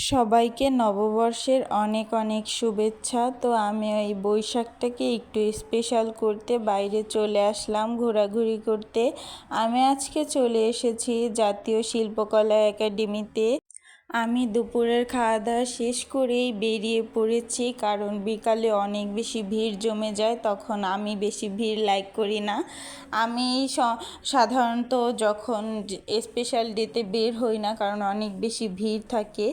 সবাইকে নববর্ষের অনেক অনেক শুভেচ্ছা। তো আমি এই বৈশাখটাকে একটু স্পেশাল করতে বাইরে চলে আসলাম ঘোরাঘুরি করতে। আমি আজকে চলে এসেছি জাতীয় শিল্পকলা একাডেমিতে। আমি দুপুরের খাওয়া দাওয়া শেষ করেই বেরিয়ে পড়েছি, কারণ বিকালে অনেক বেশি ভিড় জমে যায়, তখন আমি বেশি ভিড় লাইক করি না। আমি সাধারণত যখন স্পেশাল ডেতে বের হই না, কারণ অনেক বেশি ভিড় থাকে।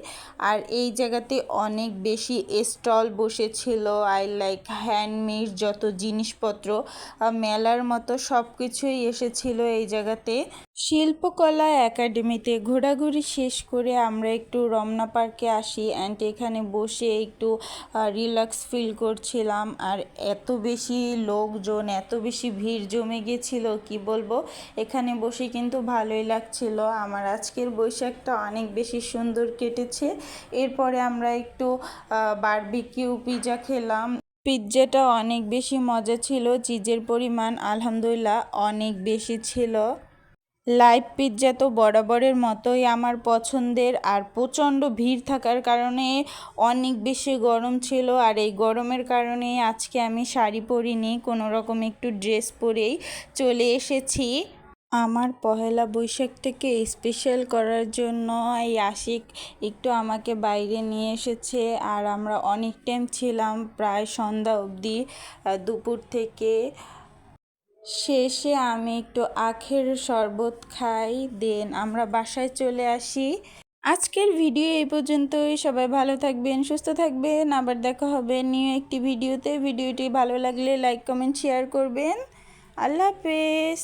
আর এই জায়গাতে অনেক বেশি স্টল বসেছিল, আই লাইক হ্যান্ডমেড যত জিনিসপত্র, মেলার মতো সব কিছুই এসেছিল এই জায়গাতে। শিল্পকলা একাডেমিতে ঘোরাঘুরি শেষ করে আমরা একটু রমনা পার্কে আসি অ্যান্ড এখানে বসে একটু রিল্যাক্স ফিল করছিলাম। আর এত বেশি লোকজন, এত বেশি ভিড় জমে গেছিল কি বলবো, এখানে বসে কিন্তু ভালোই লাগছিল। আমার আজকের বৈশাখটা অনেক বেশি সুন্দর কেটেছে। এরপরে আমরা একটু বারবিকিউ পিৎজা খেলাম। পিৎজাটা অনেক বেশি মজা ছিল, চিজের পরিমাণ আলহামদুলিল্লাহ অনেক বেশি ছিল। লাইভ পিৎজা তো বরাবরের মতোই আমার পছন্দের, আর প্রচণ্ড ভিড় থাকার কারণে অনেক বেশি গরম ছিল। আর এই গরমের কারণে আজকে আমি শাড়ি পরিনি, কোনো রকম একটু ড্রেস পরেই চলে এসেছি। আমার পহেলা বৈশাখটাকে স্পেশাল করার জন্য এই আশিক একটু আমাকে বাইরে নিয়ে এসেছে। আর আমরা অনেক টাইম ছিলাম, প্রায় সন্ধ্যা অবধি, দুপুর থেকে। শেষে আমি একটু আখের শরবত খাই, দেন আমরা বাসায় চলে আসি। আজকের ভিডিও এই পর্যন্তই। সবাই ভালো থাকবেন, সুস্থ থাকবেন। আবার দেখা হবে নিউ একটি ভিডিওতে। ভিডিওটি ভালো লাগলে লাইক কমেন্ট শেয়ার করবেন। আল্লাহ হাফেজ।